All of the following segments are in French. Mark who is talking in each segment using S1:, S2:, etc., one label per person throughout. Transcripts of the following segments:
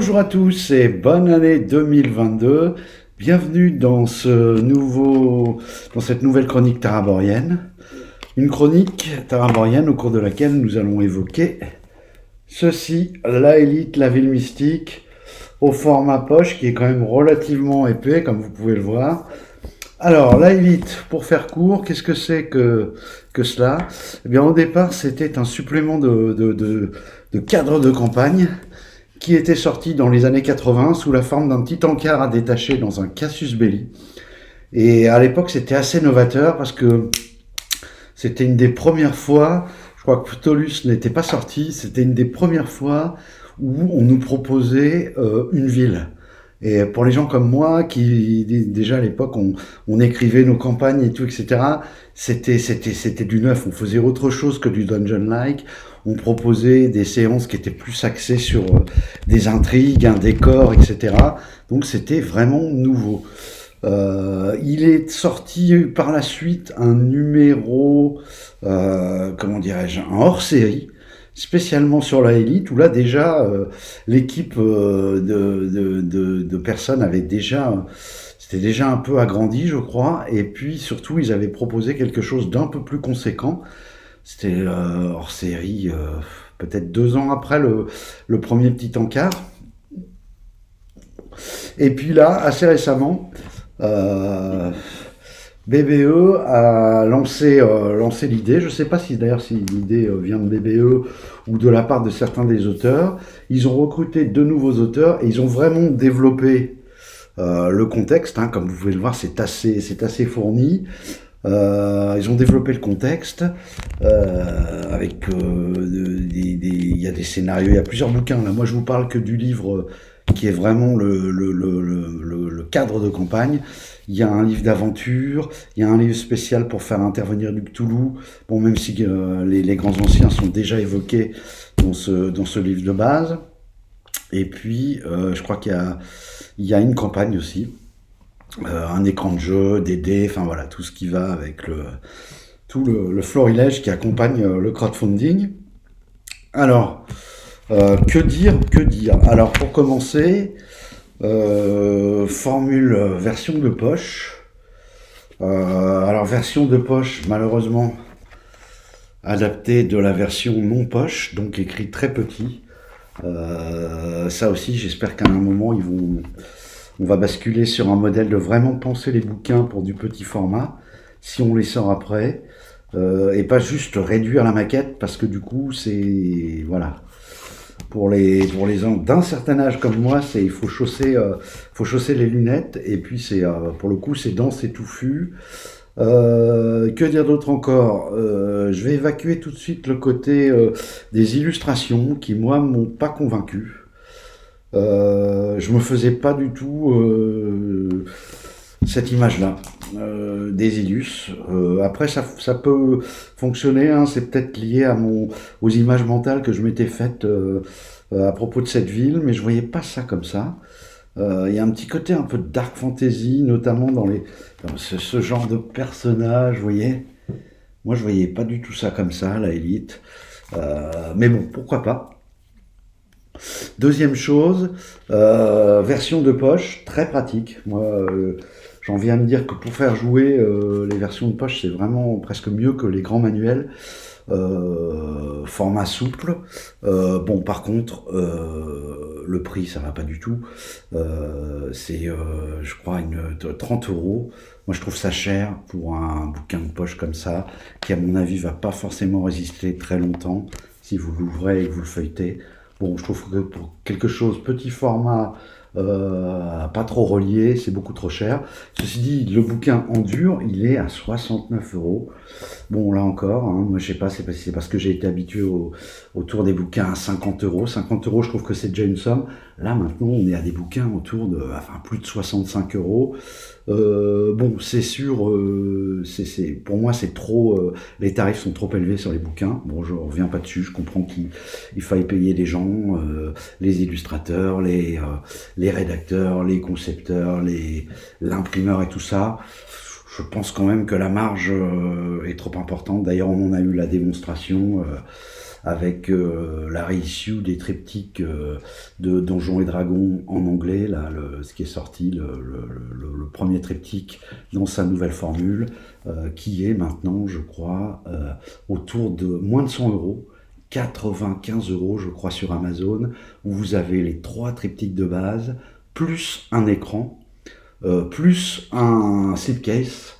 S1: Bonjour à tous et bonne année 2022. Bienvenue dans cette nouvelle chronique taraborienne. Une chronique taraborienne au cours de laquelle nous allons évoquer ceci, la Élite, la ville mystique, au format poche qui est quand même relativement épais, comme vous pouvez le voir. Alors, la Élite, pour faire court, qu'est-ce que c'est que cela? Eh bien, au départ, c'était un supplément de cadre de campagne qui était sorti dans les années 80 sous la forme d'un petit encart à détacher dans un casus belli. Et à l'époque, c'était assez novateur parce que c'était une des premières fois, je crois que Ptolus n'était pas sorti, c'était une des premières fois où on nous proposait une ville. Et pour les gens comme moi, qui déjà à l'époque on écrivait nos campagnes et tout, etc., c'était du neuf. On faisait autre chose que du dungeon-like. On proposait des séances qui étaient plus axées sur des intrigues, un décor, etc. Donc c'était vraiment nouveau. Il est sorti par la suite un numéro, comment dirais-je, un hors-série, spécialement sur la Élite, où là déjà l'équipe de personnes avait déjà, c'était déjà un peu agrandi, je crois, et puis surtout ils avaient proposé quelque chose d'un peu plus conséquent. C'était hors-série, peut-être 2 ans après le premier petit encart. Et puis là, assez récemment, euh, BBE a lancé l'idée. Je ne sais pas si d'ailleurs si l'idée vient de BBE ou de la part de certains des auteurs. Ils ont recruté 2 nouveaux auteurs et ils ont vraiment développé le contexte. Hein, comme vous pouvez le voir, c'est assez fourni. Ils ont développé le contexte avec il y a des scénarios, il y a plusieurs bouquins. Là, moi, je vous parle que du livre qui est vraiment le cadre de campagne. Il y a un livre d'aventure, il y a un livre spécial pour faire intervenir du Cthulhu. Bon, même si les grands anciens sont déjà évoqués dans ce livre de base. Et puis, je crois il y a une campagne aussi. Un écran de jeu, des dés, enfin voilà, tout ce qui va avec tout le florilège qui accompagne le crowdfunding. Alors, que dire? Alors, pour commencer, formule version de poche. Alors, version de poche, malheureusement, adaptée de la version non poche, donc écrit très petit. Ça aussi, j'espère qu'à un moment, on va basculer sur un modèle de vraiment penser les bouquins pour du petit format, si on les sort après, et pas juste réduire la maquette, parce que du coup, c'est... Voilà. Pour les gens d'un certain âge comme moi, il faut chausser les lunettes, et puis pour le coup, c'est dense et touffu. Que dire d'autre encore? Je vais évacuer tout de suite le côté des illustrations qui, moi, m'ont pas convaincu. Je me faisais pas du tout cette image-là des illus. Après, ça peut fonctionner. Hein, c'est peut-être lié aux images mentales que je m'étais faites à propos de cette ville, mais je voyais pas ça comme ça. Il y a un petit côté un peu de dark fantasy, notamment dans ce genre de personnage, vous voyez. Moi, je voyais pas du tout ça comme ça, la Élite. Mais bon, pourquoi pas. Deuxième chose, version de poche, très pratique. Moi, j'en viens à me dire que pour faire jouer les versions de poche, c'est vraiment presque mieux que les grands manuels. Format souple. Bon, par contre, le prix, ça va pas du tout. C'est, je crois, 30 euros. Moi, je trouve ça cher pour un bouquin de poche comme ça, qui, à mon avis, va pas forcément résister très longtemps si vous l'ouvrez et que vous le feuilletez. Bon, je trouve que pour quelque chose, petit format, pas trop relié, c'est beaucoup trop cher. Ceci dit, le bouquin en dur, il est à 69 euros. Bon, là encore, hein, moi je sais pas, c'est parce que j'ai été habitué autour des bouquins à 50 euros. 50 euros, je trouve que c'est déjà une somme. Là, maintenant, on est à des bouquins autour de, enfin, plus de 65 euros. Bon, c'est sûr, pour moi, c'est trop, les tarifs sont trop élevés sur les bouquins. Bon, je reviens pas dessus, je comprends qu'il faille payer les gens, les illustrateurs, les rédacteurs, les concepteurs, l'imprimeur et tout ça. Je pense quand même que la marge est trop importante. D'ailleurs, on en a eu la démonstration. avec la reissue des triptyques de Donjons et Dragons en anglais, là, ce qui est sorti, le premier triptyque dans sa nouvelle formule, qui est maintenant, je crois, autour de moins de 100 euros. 95 euros, je crois, sur Amazon, où vous avez les 3 triptyques de base, plus un écran, plus un slipcase,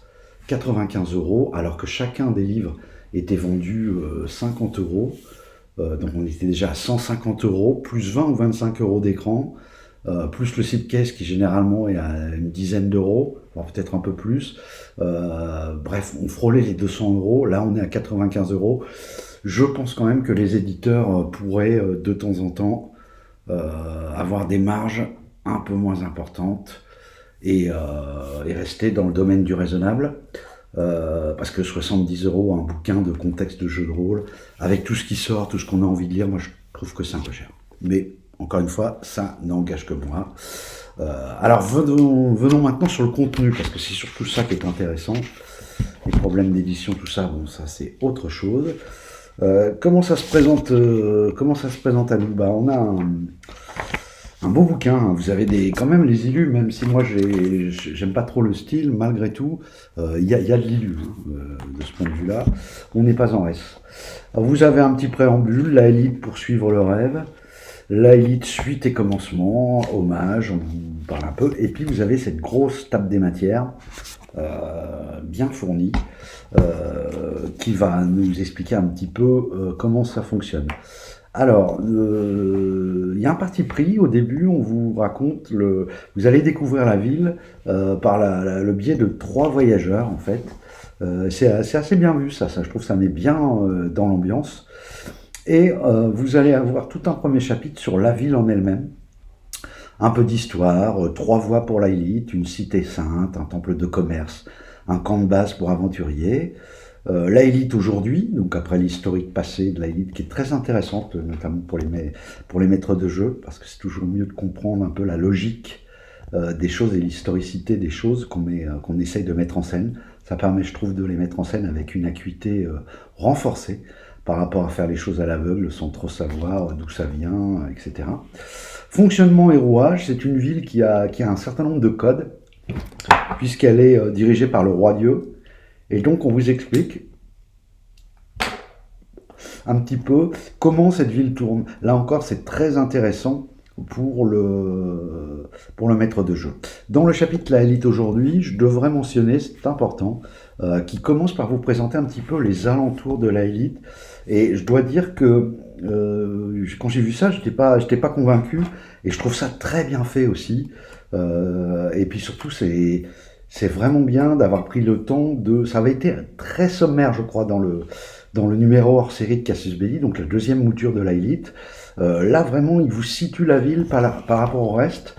S1: 95 euros, alors que chacun des livres était vendu 50 euros. Donc on était déjà à 150 euros, plus 20 ou 25 euros d'écran, plus le slipcase qui généralement est à une dizaine d'euros, voire peut-être un peu plus. Bref, on frôlait les 200 euros, là on est à 95 euros. Je pense quand même que les éditeurs pourraient de temps en temps avoir des marges un peu moins importantes et rester dans le domaine du raisonnable. Parce que 70 euros un bouquin de contexte de jeu de rôle, avec tout ce qui sort, tout ce qu'on a envie de lire, moi je trouve que c'est un peu cher. Mais encore une fois, ça n'engage que moi. Alors venons maintenant sur le contenu, parce que c'est surtout ça qui est intéressant. Les problèmes d'édition, tout ça, bon, ça c'est autre chose. Comment ça se présente à nous? Bah, on a un beau bouquin, hein. Vous avez quand même les illus, même si moi j'aime pas trop le style, malgré tout, il y a de l'illu, hein, de ce point de vue-là. On n'est pas en reste. Alors, vous avez un petit préambule, la élite pour suivre le rêve, la élite suite et commencement, hommage, on vous parle un peu, et puis vous avez cette grosse table des matières, bien fournie, qui va nous expliquer un petit peu comment ça fonctionne. Alors, il y a un parti pris. Au début, on vous raconte, vous allez découvrir la ville par le biais de 3 voyageurs, en fait. C'est assez bien vu, ça. Je trouve que ça met bien dans l'ambiance. Et vous allez avoir tout un premier chapitre sur la ville en elle-même. Un peu d'histoire, 3 voies pour l'élite, une cité sainte, un temple de commerce, un camp de base pour aventuriers. La élite aujourd'hui, donc après l'historique passé de la élite, qui est très intéressante, notamment pour les maîtres de jeu, parce que c'est toujours mieux de comprendre un peu la logique des choses et l'historicité des choses qu'on essaye de mettre en scène. Ça permet, je trouve, de les mettre en scène avec une acuité renforcée par rapport à faire les choses à l'aveugle sans trop savoir d'où ça vient, etc. Fonctionnement et rouage, c'est une ville qui a un certain nombre de codes, puisqu'elle est dirigée par le roi Dieu. Et donc on vous explique un petit peu comment cette ville tourne. Là encore, c'est très intéressant pour le maître de jeu. Dans le chapitre La élite aujourd'hui, je devrais mentionner, c'est important, qui commence par vous présenter un petit peu les alentours de la élite. Et je dois dire que quand j'ai vu ça, j'étais pas convaincu, et je trouve ça très bien fait aussi. Et puis surtout, c'est vraiment bien d'avoir pris le temps ça avait été très sommaire, je crois, dans le numéro hors série de Cassius Belli, donc la deuxième mouture de la élite. Là, vraiment, il vous situe la ville par rapport au reste.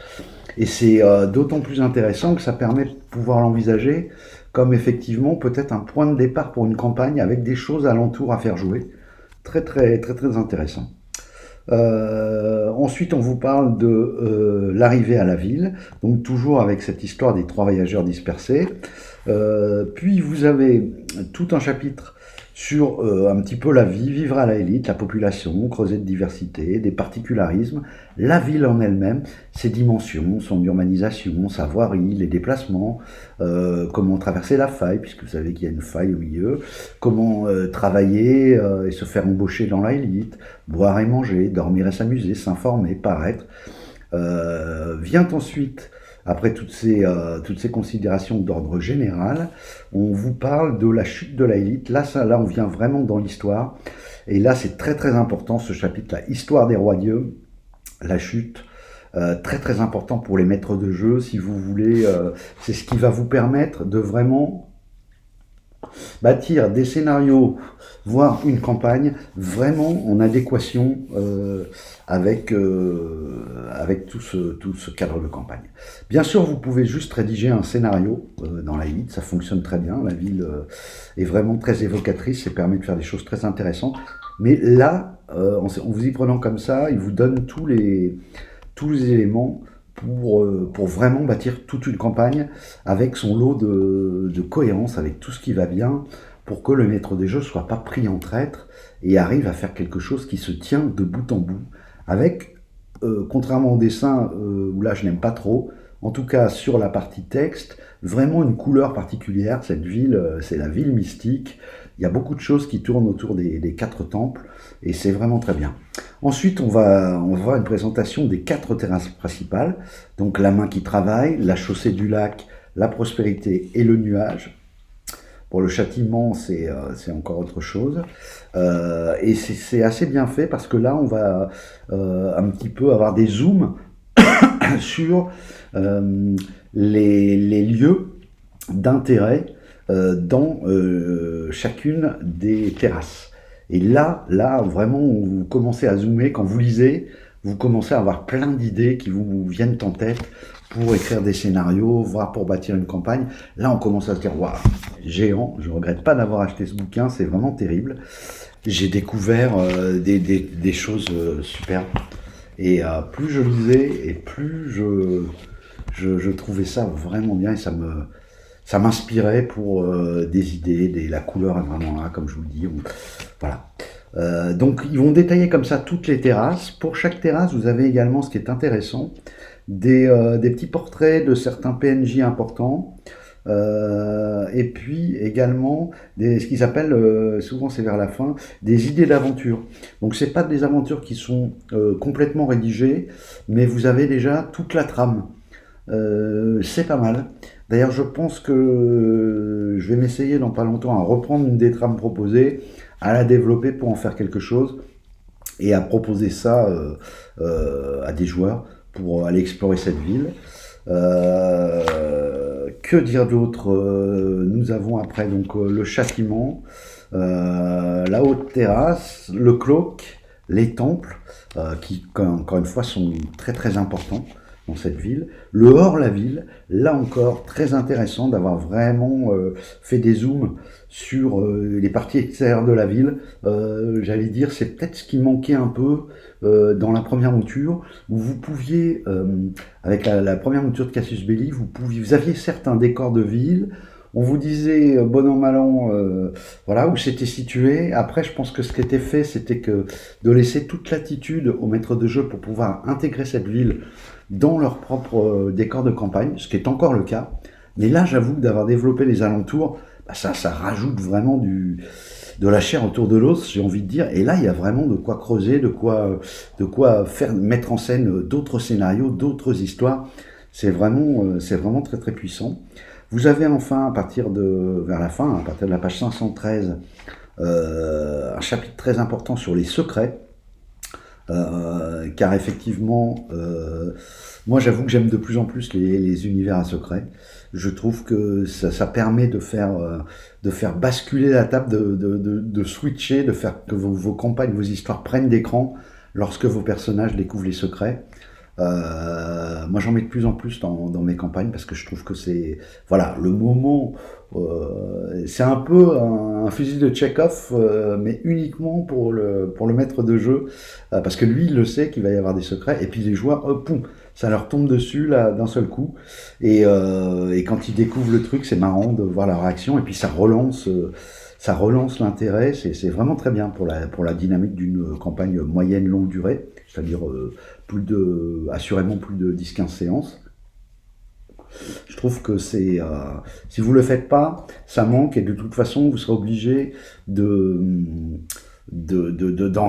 S1: Et c'est d'autant plus intéressant que ça permet de pouvoir l'envisager comme effectivement peut-être un point de départ pour une campagne avec des choses alentour à faire jouer. Très, très, très, très intéressant. Ensuite, on vous parle de l'arrivée à la ville, donc toujours avec cette histoire des 3 voyageurs dispersés. Puis vous avez tout un chapitre sur un petit peu la vie, vivre à la élite, la population, creuset de diversité, des particularismes, la ville en elle-même, ses dimensions, son urbanisation, sa voirie, les déplacements, comment traverser la faille, puisque vous savez qu'il y a une faille au milieu, comment travailler et se faire embaucher dans la élite, boire et manger, dormir et s'amuser, s'informer, paraître. Vient ensuite, après toutes ces considérations d'ordre général, on vous parle de la chute de la élite. Là, on vient vraiment dans l'histoire. Et là, c'est très très important ce chapitre-là. Histoire des rois dieux, la chute. Très très important pour les maîtres de jeu, si vous voulez. C'est ce qui va vous permettre de vraiment bâtir des scénarios, voire une campagne vraiment en adéquation avec tout ce cadre de campagne. Bien sûr, vous pouvez juste rédiger un scénario dans la élite, ça fonctionne très bien, la ville est vraiment très évocatrice et permet de faire des choses très intéressantes. Mais là, en vous y prenant comme ça, il vous donne tous les éléments pour vraiment bâtir toute une campagne avec son lot de cohérence, avec tout ce qui va bien, pour que le maître des jeux soit pas pris en traître et arrive à faire quelque chose qui se tient de bout en bout, avec, contrairement au dessin, où là je n'aime pas trop, en tout cas sur la partie texte, vraiment une couleur particulière. Cette ville, c'est la ville mystique. Il y a beaucoup de choses qui tournent autour des 4 temples, et c'est vraiment très bien. Ensuite, on va voir une présentation des 4 terrasses principales. Donc la main qui travaille, la chaussée du lac, la prospérité et le nuage. Pour le châtiment, c'est encore autre chose. Et c'est assez bien fait parce que là, on va un petit peu avoir des zooms sur les lieux d'intérêt dans chacune des terrasses. Et là, vraiment, vous commencez à zoomer. Quand vous lisez, vous commencez à avoir plein d'idées qui vous viennent en tête pour écrire des scénarios, voire pour bâtir une campagne. Là, on commence à se dire, waouh, géant, je regrette pas d'avoir acheté ce bouquin, c'est vraiment terrible. J'ai découvert des choses superbes. Et plus je lisais, et plus je trouvais ça vraiment bien, et ça m'inspirait pour des idées, la couleur est vraiment là, comme je vous le dis. Voilà. Donc ils vont détailler comme ça toutes les terrasses. Pour chaque terrasse, vous avez également, ce qui est intéressant, des petits portraits de certains PNJ importants. Et puis également ce qu'ils appellent, souvent c'est vers la fin, des idées d'aventure. Donc c'est pas des aventures qui sont complètement rédigées, mais vous avez déjà toute la trame. C'est pas mal. D'ailleurs, je pense que je vais m'essayer dans pas longtemps à reprendre une des trames proposées, à la développer pour en faire quelque chose, et à proposer ça à des joueurs pour aller explorer cette ville. Que dire d'autre? Nous avons après donc le châtiment, la haute terrasse, le cloak, les temples, qui encore une fois sont très très importants dans cette ville. Le hors-la-ville, là encore très intéressant d'avoir vraiment fait des zooms sur les parties extérieures de la ville. J'allais dire, c'est peut-être ce qui manquait un peu dans la première mouture, où vous pouviez, avec la première mouture de Cassius Belli, vous aviez certes un décor de ville, on vous disait, bon an, mal an, voilà, où c'était situé. Après, je pense que ce qui était fait, c'était que de laisser toute latitude aux maîtres de jeu pour pouvoir intégrer cette ville dans leur propre décor de campagne, ce qui est encore le cas. Mais là, j'avoue que d'avoir développé les alentours, bah ça rajoute vraiment de la chair autour de l'os, j'ai envie de dire. Et là, il y a vraiment de quoi creuser, de quoi faire, mettre en scène d'autres scénarios, d'autres histoires. C'est vraiment très très puissant. Vous avez enfin, vers la fin, à partir de la page 513, un chapitre très important sur les secrets. Car effectivement, moi j'avoue que j'aime de plus en plus les univers à secret. Je trouve que ça permet de faire basculer la table, de switcher, de faire que vos campagnes, vos histoires prennent d'écran lorsque vos personnages découvrent les secrets. Moi j'en mets de plus en plus dans mes campagnes parce que je trouve que c'est voilà le moment, c'est un peu un fusil de Chekhov, mais uniquement pour le maître de jeu, parce que lui il le sait qu'il va y avoir des secrets, et puis les joueurs, poum, ça leur tombe dessus là d'un seul coup, et quand ils découvrent le truc, c'est marrant de voir leur réaction, et puis ça relance l'intérêt. C'est vraiment très bien pour la dynamique d'une campagne moyenne longue durée, c'est-à-dire assurément plus de 10-15 séances. Je trouve que si vous le faites pas, ça manque, et de toute façon, vous serez obligé d'en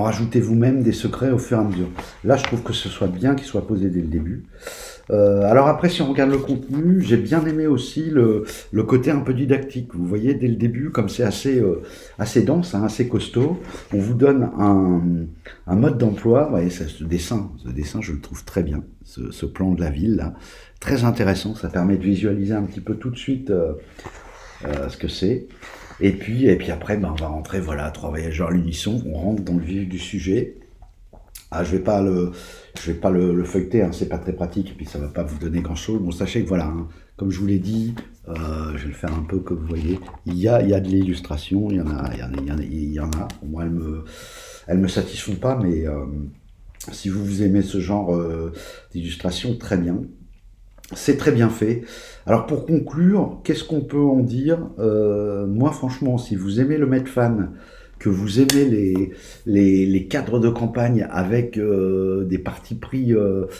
S1: rajouter vous-même des secrets au fur et à mesure. Là, je trouve que ce soit bien qu'il soit posé dès le début. Alors après, si on regarde le contenu, j'ai bien aimé aussi le côté un peu didactique. Vous voyez, dès le début, comme c'est assez dense, hein, assez costaud, on vous donne un mode d'emploi. Vous voyez, ce dessin, je le trouve très bien, ce plan de la ville, là. Très intéressant, ça permet de visualiser un petit peu tout de suite ce que c'est. Et puis après, on va rentrer, voilà, 3 voyageurs à l'unisson, on rentre dans le vif du sujet. Ah, je vais pas le feuilleter, hein, c'est pas très pratique, et puis ça va pas vous donner grand chose. Bon, sachez que voilà, hein, comme je vous l'ai dit, je vais le faire un peu comme vous voyez, il y a de l'illustration, il y en a. Moi, elles me satisfont pas, mais si vous aimez ce genre d'illustration, très bien. C'est très bien fait. Alors pour conclure, qu'est-ce qu'on peut en dire? Moi franchement, si vous aimez le Medfan, que vous aimez les cadres de campagne avec des partis pris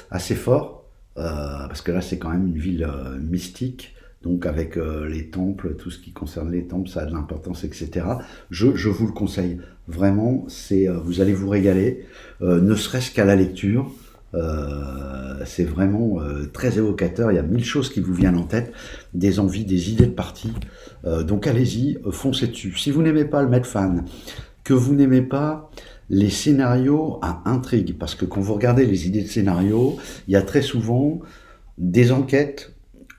S1: assez forts, parce que là c'est quand même une ville mystique, donc avec les temples, tout ce qui concerne les temples, ça a de l'importance, etc. Je vous le conseille. Vraiment, vous allez vous régaler, ne serait-ce qu'à la lecture. C'est vraiment très évocateur, il y a mille choses qui vous viennent en tête, des envies, des idées de partie, donc allez-y, foncez dessus. Si vous n'aimez pas le Medfan, que vous n'aimez pas les scénarios à intrigue, parce que quand vous regardez les idées de scénarios, il y a très souvent des enquêtes,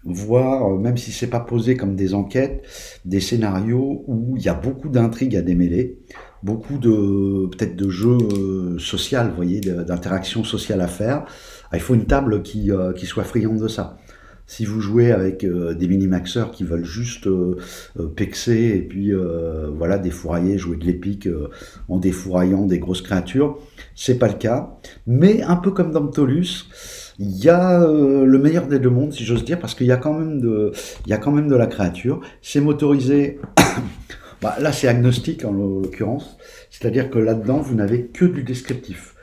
S1: voire, même si c'est pas posé comme des enquêtes, des scénarios où il y a beaucoup d'intrigues à démêler, beaucoup de peut-être de jeux social, vous voyez, d'interactions sociales à faire. Ah, il faut une table qui soit friande de ça. Si vous jouez avec des mini-maxeurs qui veulent juste pexer et puis voilà, défourailler, jouer de l'épique en défouraillant des grosses créatures, c'est pas le cas. Mais un peu comme dans Ptolus, il y a le meilleur des deux mondes, si j'ose dire, parce qu'il y a quand même de la créature. C'est motorisé. Bah, là, c'est agnostique en l'occurrence, c'est-à-dire que là-dedans, vous n'avez que du descriptif.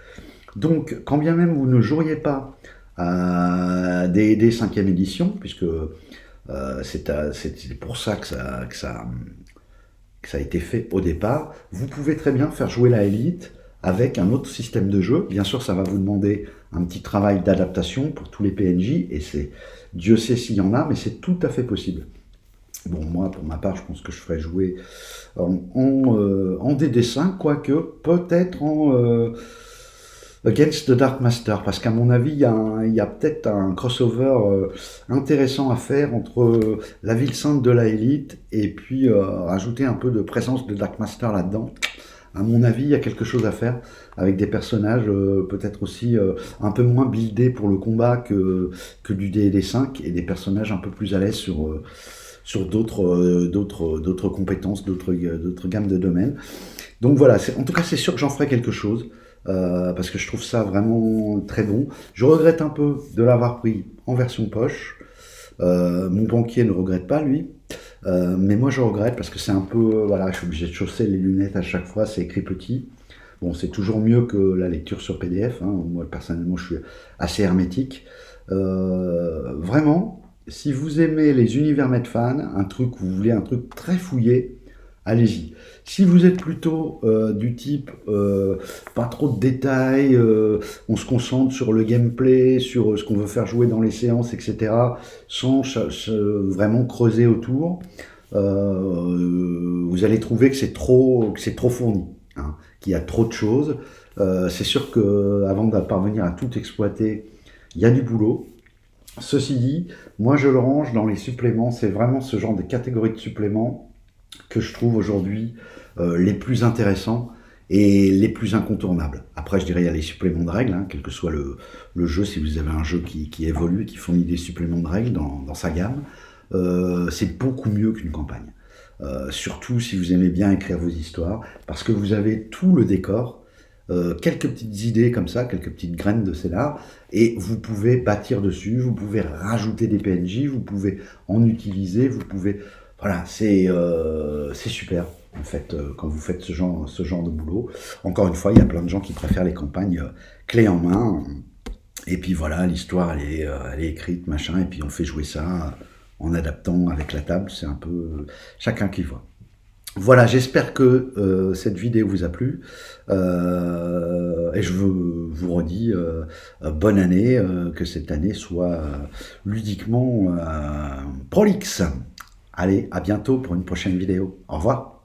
S1: Donc, quand bien même vous ne joueriez pas à D&D 5e édition, puisque c'est pour ça que ça a été fait au départ, vous pouvez très bien faire jouer la élite avec un autre système de jeu. Bien sûr, ça va vous demander un petit travail d'adaptation pour tous les PNJ, et Dieu sait s'il y en a, mais c'est tout à fait possible. Bon, moi, pour ma part, je pense que je ferais jouer en DD5, quoique peut-être en Against the Dark Master, parce qu'à mon avis, il y a peut-être un crossover intéressant à faire entre la ville sainte de la élite et puis rajouter un peu de présence de Dark Master là-dedans. À mon avis, il y a quelque chose à faire avec des personnages peut-être aussi un peu moins buildés pour le combat que du D&D 5, et des personnages un peu plus à l'aise sur d'autres compétences, d'autres gammes de domaines. Donc voilà, en tout cas c'est sûr que j'en ferai quelque chose, parce que je trouve ça vraiment très bon. Je regrette un peu de l'avoir pris en version poche. Mon banquier ne regrette pas, lui. Mais moi je regrette parce que c'est un peu, voilà, je suis obligé de chausser les lunettes à chaque fois, c'est écrit petit. Bon, c'est toujours mieux que la lecture sur PDF, hein. Moi personnellement je suis assez hermétique. Vraiment, si vous aimez les univers Medfan, vous voulez un truc très fouillé, allez-y. Si vous êtes plutôt du type pas trop de détails, on se concentre sur le gameplay, sur ce qu'on veut faire jouer dans les séances, etc., sans vraiment creuser autour, vous allez trouver que c'est trop fourni, hein, qu'il y a trop de choses. C'est sûr que avant de parvenir à tout exploiter, il y a du boulot. Ceci dit, moi je le range dans les suppléments, c'est vraiment ce genre de catégorie de suppléments que je trouve aujourd'hui les plus intéressants et les plus incontournables. Après, je dirais, il y a les suppléments de règles, hein, quel que soit le jeu, si vous avez un jeu qui évolue, qui fournit des suppléments de règles dans sa gamme, c'est beaucoup mieux qu'une campagne. Surtout si vous aimez bien écrire vos histoires, parce que vous avez tout le décor, quelques petites idées comme ça, quelques petites graines de scénar, et vous pouvez bâtir dessus, vous pouvez rajouter des PNJ, vous pouvez en utiliser, vous pouvez... Voilà, c'est super, en fait, quand vous faites ce genre de boulot. Encore une fois, il y a plein de gens qui préfèrent les campagnes clés en main, et puis voilà, l'histoire, elle est écrite, machin, et puis on fait jouer ça en adaptant avec la table, c'est un peu chacun qui voit. Voilà, j'espère que cette vidéo vous a plu, et je vous redis bonne année, que cette année soit ludiquement prolixe. Allez, à bientôt pour une prochaine vidéo. Au revoir.